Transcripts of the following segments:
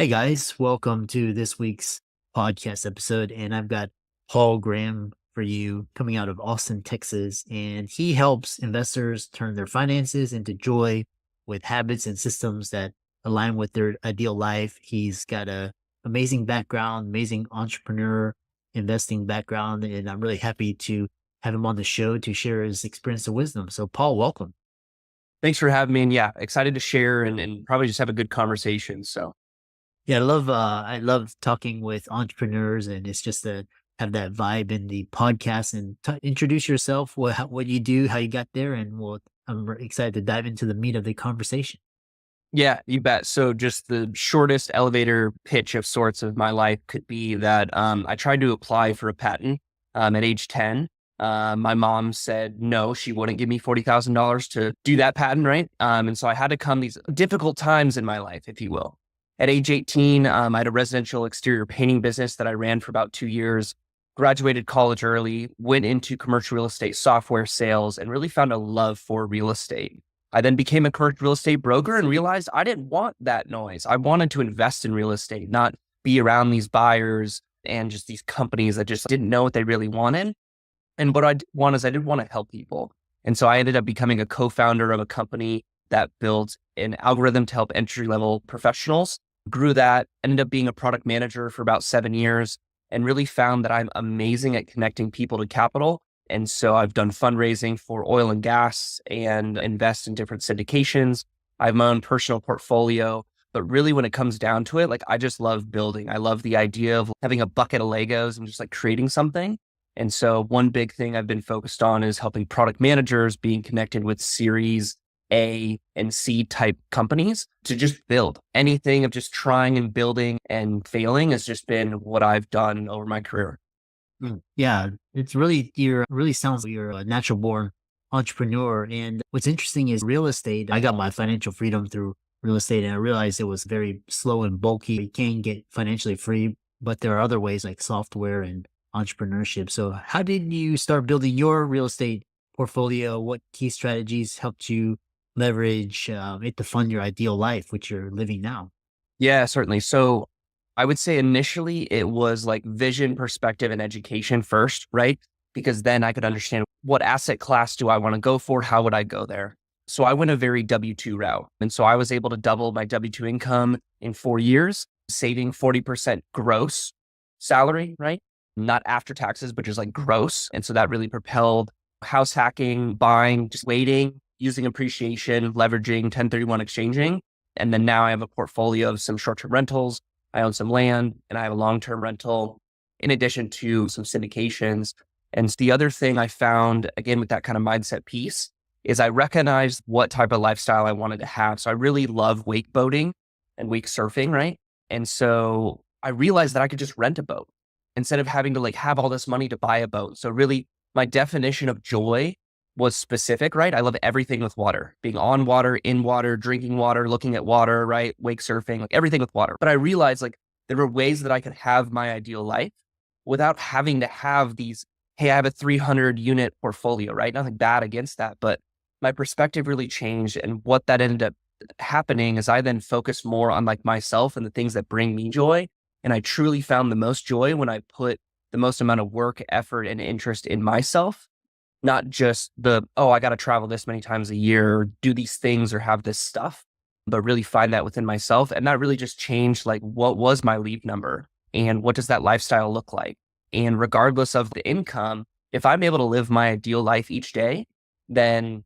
Hey guys, welcome to this week's podcast episode. And I've got Paul Graham for you coming out of Austin, Texas. And he helps investors turn their finances into joy with habits and systems that align with their ideal life. He's got a amazing background, amazing entrepreneur investing background. And I'm really happy to have him on the show to share his experience and wisdom. So Paul, welcome. Thanks for having me. And yeah, excited to share and probably just have a good conversation. So Yeah, I love talking with entrepreneurs, and it's just to have that vibe in the podcast and introduce yourself, what you do, how you got there, and I'm excited to dive into the meat of the conversation. yeah, you bet. So just the shortest elevator pitch of sorts of my life could be that I tried to apply for a patent at age 10. My mom said no, she wouldn't give me $40,000 to do that patent, right? And so I had to come these difficult times in my life, if you will. At age 18, I had a residential exterior painting business that I ran for about 2 years, graduated college early, went into commercial real estate software sales, and really found a love for real estate. I then became a commercial real estate broker and realized I didn't want that noise. I wanted to invest in real estate, not be around these buyers and just these companies that just didn't know what they really wanted. And what I want is I did want to help people. And so I ended up becoming a co-founder of a company that built an algorithm to help entry-level professionals, grew that, ended up being a product manager for about 7 years, and really found that I'm amazing at connecting people to capital. And so I've done fundraising for oil and gas and invest in different syndications. I have my own personal portfolio, but really when it comes down to it, like I just love building. I love the idea of having a bucket of Legos and just like creating something. And so one big thing I've been focused on is helping product managers being connected with Series A and C type companies to just build. Anything of just trying and building and failing has just been what I've done over my career. Yeah, it's really sounds like you're a natural born entrepreneur. And what's interesting is real estate. I got my financial freedom through real estate, and I realized it was very slow and bulky. You can get financially free, but there are other ways like software and entrepreneurship. So how did you start building your real estate portfolio? What key strategies helped you leverage it to fund your ideal life, which you're living now? Yeah, certainly. So I would say initially it was like vision, perspective, and education first, right? Because then I could understand what asset class do I want to go for? How would I go there? So I went a very W-2 route. And so I was able to double my W-2 income in 4 years, saving 40% gross salary, right? Not after taxes, but just like gross. And so that really propelled house hacking, buying, just waiting, using appreciation, leveraging, 1031 exchanging. And then now I have a portfolio of some short-term rentals. I own some land and I have a long-term rental in addition to some syndications. And the other thing I found, again, with that kind of mindset piece is I recognized what type of lifestyle I wanted to have. So I really love wake boating and wake surfing, right? And so I realized that I could just rent a boat instead of having to like have all this money to buy a boat. So really my definition of joy was specific, right? I love everything with water, being on water, in water, drinking water, looking at water, right? Wake surfing, like everything with water. But I realized like there were ways that I could have my ideal life without having to have these, hey, I have a 300 unit portfolio, right? Nothing bad against that, but my perspective really changed. And what that ended up happening is I then focused more on like myself and the things that bring me joy. And I truly found the most joy when I put the most amount of work, effort, and interest in myself, not just I got to travel this many times a year or do these things or have this stuff, but really find that within myself. And that really just changed like what was my leave number and what does that lifestyle look like? And regardless of the income, if I'm able to live my ideal life each day, then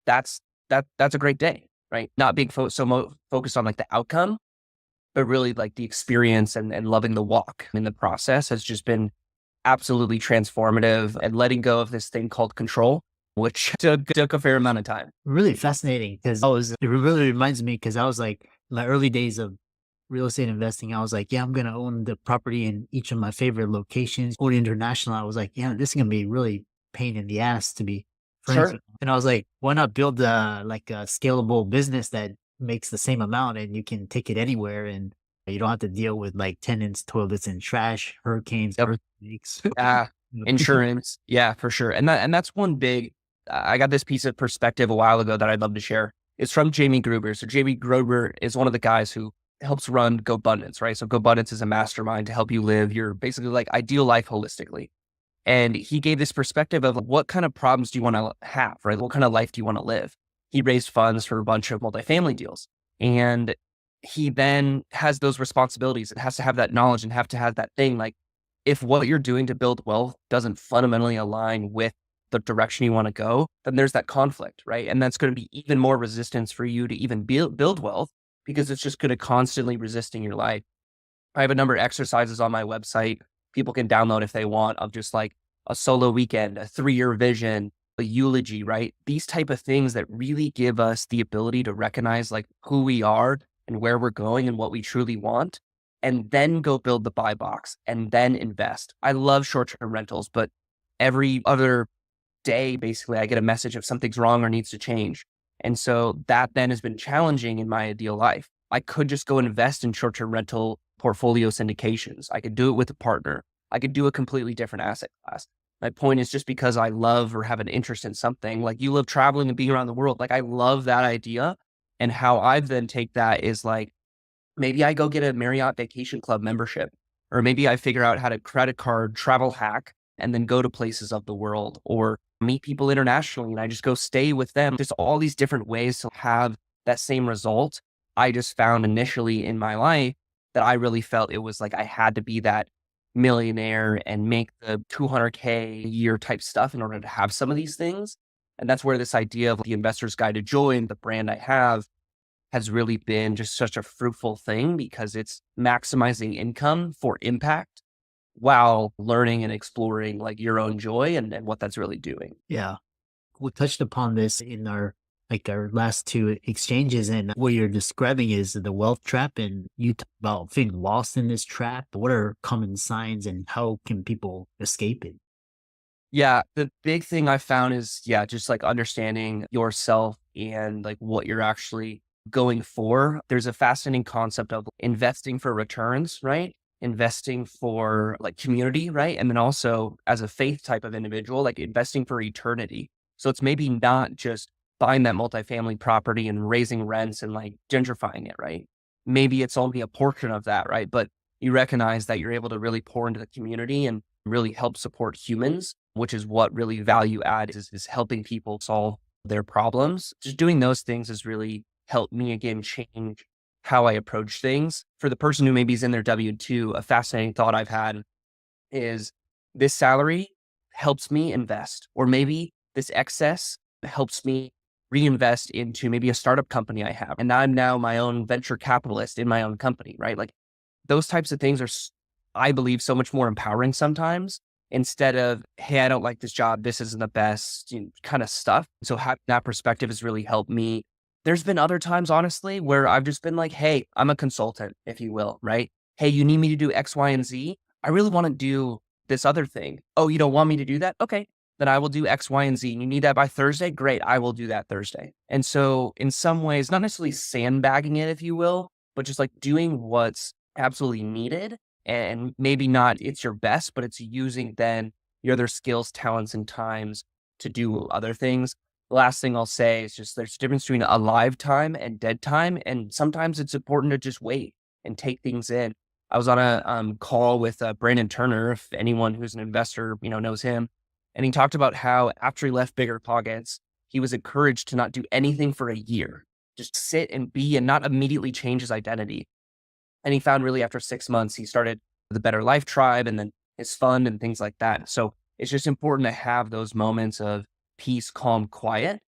that's a great day, right? Not being focused on like the outcome, but really like the experience and loving the walk in the process has just been absolutely transformative, and letting go of this thing called control, which took a fair amount of time. Really fascinating because it really reminds me because I was like, in my early days of real estate investing, I was like, yeah, I'm going to own the property in each of my favorite locations. Or international, I was like, yeah, this is going to be really pain in the ass to be friends Sure. with. And I was like, why not build like a scalable business that makes the same amount and you can take it anywhere and you don't have to deal with like tenants, toilets, and trash, hurricanes, Yep. earthquakes. Insurance. Yeah, for sure. And that's one big, I got this piece of perspective a while ago that I'd love to share. It's from Jamie Gruber. So Jamie Gruber is one of the guys who helps run GoBundance, right? So GoBundance is a mastermind to help you live your basically like ideal life holistically. And he gave this perspective of what kind of problems do you want to have, right? What kind of life do you want to live? He raised funds for a bunch of multifamily deals. And he then has those responsibilities. It has to have that knowledge and have to have that thing. Like if what you're doing to build wealth doesn't fundamentally align with the direction you want to go, then there's that conflict, right? And that's going to be even more resistance for you to even build wealth because it's just going to constantly resisting your life. I have a number of exercises on my website people can download if they want of just like a solo weekend, a 3-year vision, a eulogy, right? These type of things that really give us the ability to recognize like who we are and where we're going and what we truly want, and then go build the buy box and then invest. I love short-term rentals, but every other day, basically, I get a message if something's wrong or needs to change. And so that then has been challenging in my ideal life. I could just go invest in short-term rental portfolio syndications. I could do it with a partner. I could do a completely different asset class. My point is just because I love or have an interest in something, like you love traveling and being around the world, like I love that idea. And how I then take that is like, maybe I go get a Marriott Vacation Club membership, or maybe I figure out how to credit card travel hack and then go to places of the world or meet people internationally and I just go stay with them. There's all these different ways to have that same result. I just found initially in my life that I really felt it was like I had to be that millionaire and make the 200K a year type stuff in order to have some of these things. And that's where this idea of the investor's guide to joy and the brand I have has really been just such a fruitful thing because it's maximizing income for impact while learning and exploring like your own joy and what that's really doing. Yeah. We touched upon this in our last two exchanges, and what you're describing is the wealth trap, and you talk about feeling lost in this trap. What are common signs and how can people escape it? Yeah, the big thing I found is, yeah, just like understanding yourself and like what you're actually going for. There's a fascinating concept of investing for returns, right? Investing for like community, right? And then also as a faith type of individual, like investing for eternity. So it's maybe not just buying that multifamily property and raising rents and like gentrifying it, right? Maybe it's only a portion of that, right? But you recognize that you're able to really pour into the community and really help support humans, which is what really value add is helping people solve their problems. Just doing those things has really helped me again change how I approach things. For the person who maybe is in their W-2, a fascinating thought I've had is this salary helps me invest, or maybe this excess helps me reinvest into maybe a startup company I have. And I'm now my own venture capitalist in my own company, right? Like those types of things are, I believe, so much more empowering sometimes instead of, hey, I don't like this job. This isn't the best kind of stuff. So having that perspective has really helped me. There's been other times, honestly, where I've just been like, hey, I'm a consultant, if you will, right? Hey, you need me to do X, Y, and Z. I really want to do this other thing. Oh, you don't want me to do that? Okay. Then I will do X, Y, and Z. And you need that by Thursday? Great. I will do that Thursday. And so in some ways, not necessarily sandbagging it, if you will, but just like doing what's absolutely needed. And maybe not it's your best, but it's using then your other skills, talents, and times to do other things. The last thing I'll say is just there's a difference between alive time and dead time. And sometimes it's important to just wait and take things in. I was on a call with Brandon Turner, if anyone who's an investor, knows him. And he talked about how after he left Bigger Pockets, he was encouraged to not do anything for a year, just sit and be and not immediately change his identity. And he found really after 6 months, he started the Better Life Tribe and then his fund and things like that. So it's just important to have those moments of peace, calm, quiet,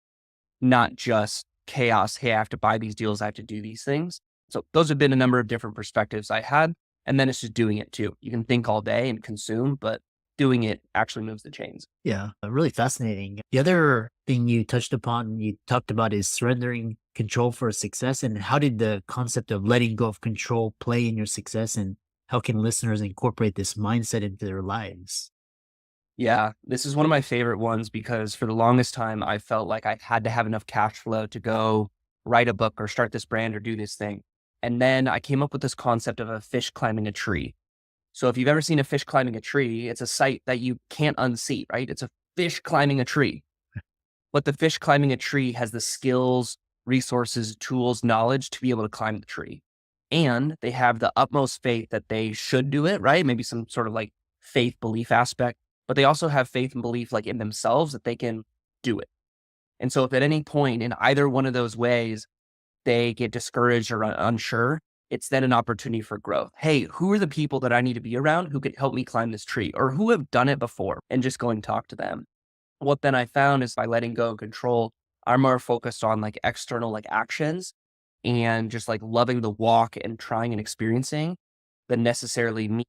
not just chaos. Hey, I have to buy these deals. I have to do these things. So those have been a number of different perspectives I had. And then it's just doing it too. You can think all day and consume, but doing it actually moves the chains. Yeah, really fascinating. The other thing you touched upon, you talked about is surrendering control for success. And how did the concept of letting go of control play in your success? And how can listeners incorporate this mindset into their lives? Yeah, this is one of my favorite ones because for the longest time, I felt like I had to have enough cash flow to go write a book or start this brand or do this thing. And then I came up with this concept of a fish climbing a tree. So if you've ever seen a fish climbing a tree, it's a sight that you can't unsee, right? It's a fish climbing a tree. But the fish climbing a tree has the skills, resources, tools, knowledge to be able to climb the tree. and they have the utmost faith that they should do it, right? Maybe some sort of like faith belief aspect, but they also have faith and belief like in themselves that they can do it. And so if at any point in either one of those ways, they get discouraged or unsure, it's then an opportunity for growth. Hey, who are the people that I need to be around who can help me climb this tree or who have done it before, and just go and talk to them. What then I found is by letting go of control, I'm more focused on like external like actions and just like loving the walk and trying and experiencing than necessarily me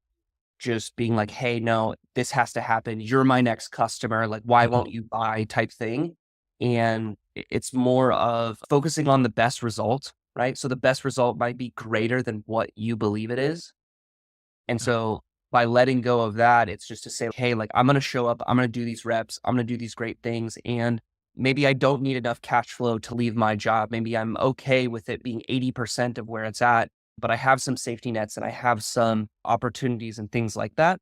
just being like, hey, no, this has to happen. You're my next customer. Like, why won't you buy type thing? And it's more of focusing on the best result, right? So the best result might be greater than what you believe it is. And so by letting go of that, it's just to say, hey, like I'm going to show up, I'm going to do these reps, I'm going to do these great things. And maybe I don't need enough cash flow to leave my job. Maybe I'm okay with it being 80% of where it's at, but I have some safety nets and I have some opportunities and things like that.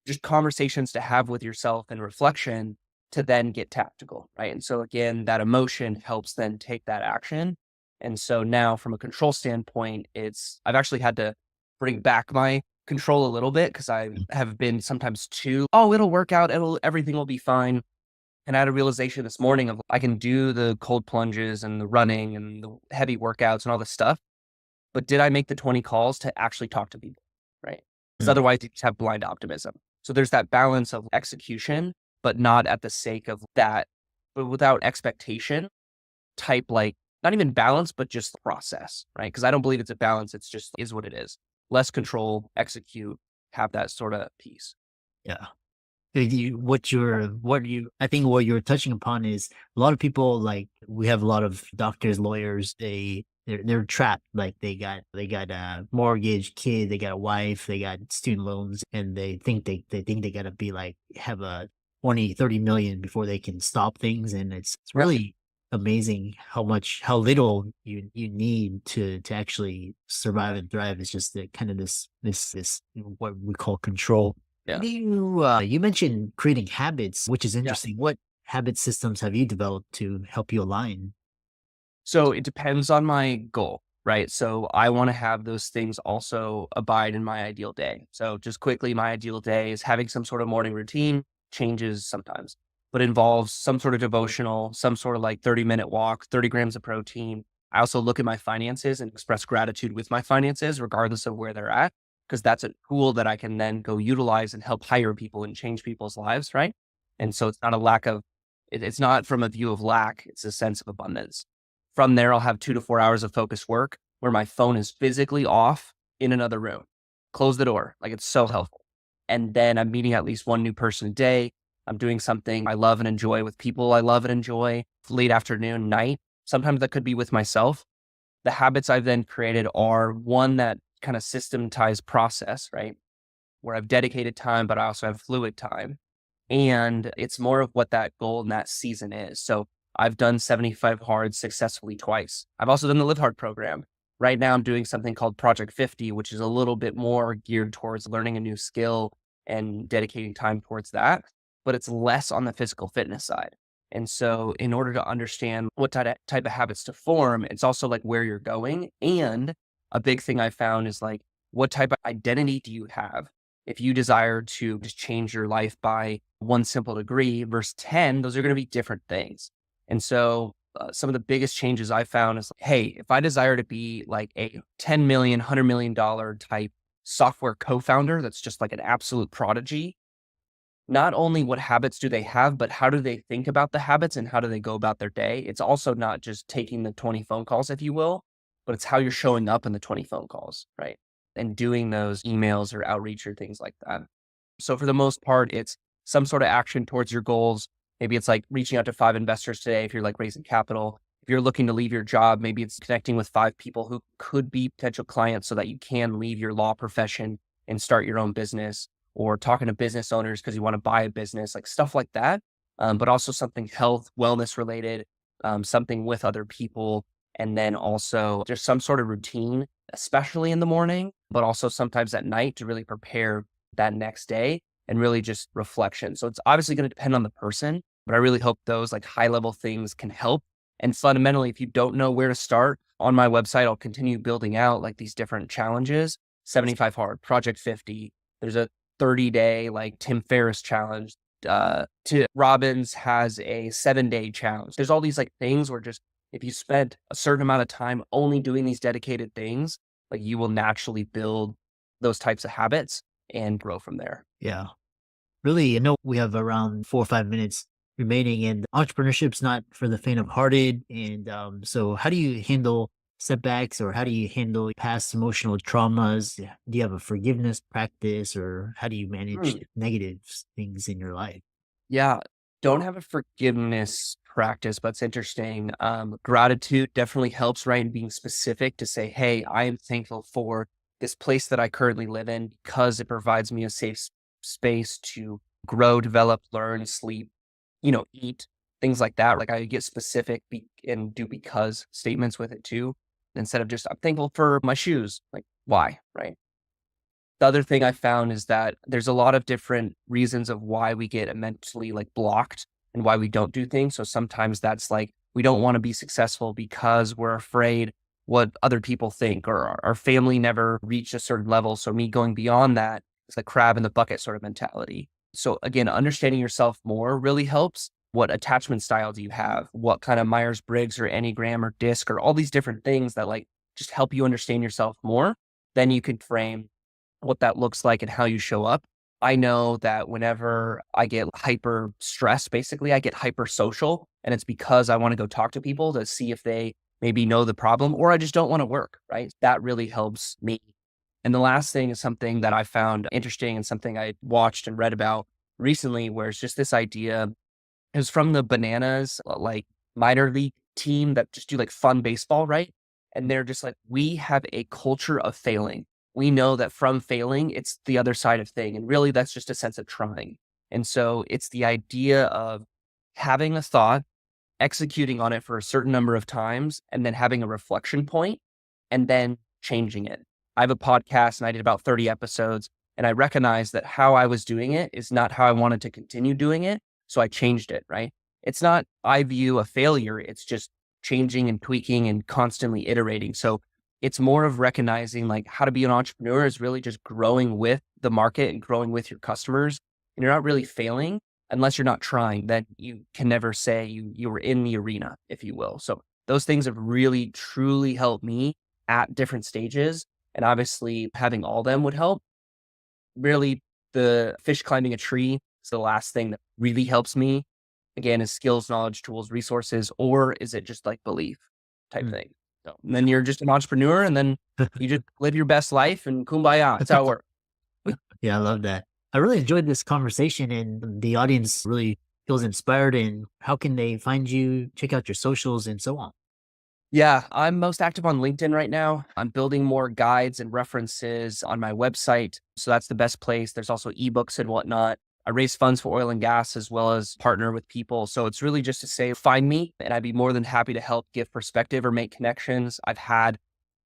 Just conversations to have with yourself and reflection to then get tactical, right? And so again, that emotion helps then take that action. And so now from a control standpoint, I've actually had to bring back my control a little bit because I have been sometimes too, oh, it'll work out. Everything will be fine. And I had a realization this morning of I can do the cold plunges and the running and the heavy workouts and all this stuff. But did I make the 20 calls to actually talk to people? Right. Because otherwise you just have blind optimism. So there's that balance of execution, but not at the sake of that, but without expectation type, like not even balance, but just process, right? Because I don't believe it's a balance. It's just is what it is. Less control, execute, have that sort of piece. Yeah. I think what you're touching upon is a lot of people, like we have a lot of doctors, lawyers, they're trapped. Like they got a mortgage, kid, they got a wife, they got student loans, and they think they gotta be like, have a 20, 30 million before they can stop things. And it's Yep. really amazing how little you need to actually survive and thrive. It's just the kind of this what we call control. Yeah. You mentioned creating habits, which is Yeah. interesting. What habit systems have you developed to help you align? So it depends on my goal, right? So I want to have those things also abide in my ideal day. So just quickly, my ideal day is having some sort of morning routine, changes sometimes, but involves some sort of devotional, some sort of like 30-minute walk, 30 grams of protein. I also look at my finances and express gratitude with my finances, regardless of where they're at, because that's a tool that I can then go utilize and help hire people and change people's lives, right? And so it's not a lack of, it's not from a view of lack, it's a sense of abundance. From there, I'll have 2 to 4 hours of focused work where my phone is physically off in another room. Close the door. Like it's so helpful. And then I'm meeting at least one new person a day. I'm doing something I love and enjoy with people I love and enjoy, late afternoon, night. Sometimes that could be with myself. The habits I've then created are one that kind of systematized process, right? Where I've dedicated time, but I also have fluid time. And it's more of what that goal in that season is. So I've done 75 hard successfully twice. I've also done the Live Hard program. Right now I'm doing something called Project 50, which is a little bit more geared towards learning a new skill and dedicating time towards that, but it's less on the physical fitness side. And so in order to understand what type of habits to form, it's also like where you're going. And a big thing I found is like, what type of identity do you have? If you desire to just change your life by one simple degree versus 10, those are going to be different things. And so some of the biggest changes I found is, hey, if I desire to be like a 10 million, $100 million type software co-founder, that's just like an absolute prodigy. Not only what habits do they have, but how do they think about the habits and how do they go about their day? It's also not just taking the 20 phone calls, if you will, but it's how you're showing up in the 20 phone calls, right? And doing those emails or outreach or things like that. So for the most part, it's some sort of action towards your goals. Maybe it's like reaching out to 5 investors today if you're like raising capital. If you're looking to leave your job, maybe it's connecting with 5 people who could be potential clients so that you can leave your law profession and start your own business, or talking to business owners because you want to buy a business, like stuff like that. But also something health, wellness related, something with other people. And then also there's some sort of routine, especially in the morning, but also sometimes at night to really prepare that next day and really just reflection. So it's obviously going to depend on the person, but I really hope those like high level things can help. And fundamentally, if you don't know where to start, on my website, I'll continue building out like these different challenges. 75 hard, Project 50. There's a 30-day like Tim Ferriss challenge. Robbins has a 7-day challenge. There's all these like things where just if you spend a certain amount of time only doing these dedicated things, like you will naturally build those types of habits and grow from there. Yeah. Really, I know we have around 4 or 5 minutes remaining, and entrepreneurship's not for the faint of hearted. And so, how do you handle setbacks, or how do you handle past emotional traumas? Yeah. Do you have a forgiveness practice, or how do you manage negative things in your life? Yeah, don't have a forgiveness practice, but it's interesting. Gratitude definitely helps, right? And being specific to say, hey, I am thankful for this place that I currently live in because it provides me a safe space to grow, develop, learn, sleep, eat, things like that. Like I get specific and do because statements with it too, instead of just, I'm thankful for my shoes. Like, why? Right. The other thing I found is that there's a lot of different reasons of why we get mentally like blocked and why we don't do things. So sometimes that's like we don't want to be successful because we're afraid what other people think, or our family never reached a certain level. So me going beyond that is the crab in the bucket sort of mentality. So again, understanding yourself more really helps. What attachment style do you have? What kind of Myers-Briggs or Enneagram or DISC or all these different things that like just help you understand yourself more? Then you can frame what that looks like and how you show up. I know that whenever I get hyper stressed, basically, I get hyper social. And it's because I want to go talk to people to see if they maybe know the problem, or I just don't want to work, right? That really helps me. And the last thing is something that I found interesting and something I watched and read about recently, where it's just this idea. It was from the Bananas, like minor league team that just do like fun baseball, right? And they're just like, we have a culture of failing. We know that from failing, it's the other side of thing. And really, that's just a sense of trying. And so it's the idea of having a thought, executing on it for a certain number of times, and then having a reflection point and then changing it. I have a podcast and I did about 30 episodes, and I recognized that how I was doing it is not how I wanted to continue doing it. So I changed it, right? It's not, I view a failure. It's just changing and tweaking and constantly iterating. So it's more of recognizing like how to be an entrepreneur is really just growing with the market and growing with your customers. And you're not really failing unless you're not trying. Then you can never say you were in the arena, if you will. So those things have really, truly helped me at different stages. And obviously having all them would help. Really, the fish climbing a tree is the last thing that really helps me. Again, is skills, knowledge, tools, resources, or is it just like belief type Mm. thing? So, and then you're just an entrepreneur, and then you just live your best life and kumbaya. That's how it works. Yeah, I love that. I really enjoyed this conversation, and the audience really feels inspired. And how can they find you, check out your socials, and so on? Yeah, I'm most active on LinkedIn right now. I'm building more guides and references on my website. So that's the best place. There's also ebooks and whatnot. I raise funds for oil and gas as well as partner with people. So it's really just to say, find me and I'd be more than happy to help give perspective or make connections. I've had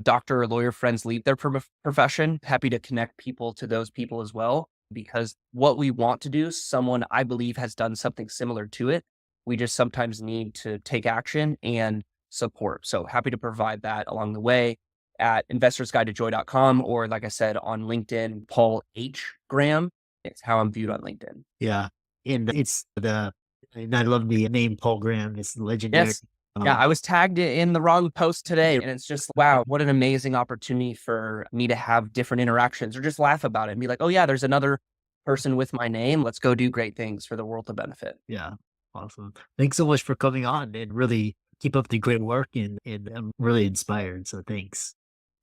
doctor or lawyer friends leave their profession. Happy to connect people to those people as well, because what we want to do, someone I believe has done something similar to it. We just sometimes need to take action and support. So happy to provide that along the way at investorsguidetojoy.com, or like I said, on LinkedIn, Paul H. Graham. It's how I'm viewed on LinkedIn. Yeah, and and I love the name Paul Graham. It's legendary. Yes. Yeah, Um, I was tagged in the wrong post today, and it's just, wow, what an amazing opportunity for me to have different interactions or just laugh about it and be like, oh yeah, there's another person with my name. Let's go do great things for the world to benefit. yeah, awesome. Thanks so much for coming on, and really keep up the great work. And I'm really inspired. So thanks.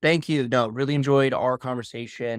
Thank you. No, really enjoyed our conversation.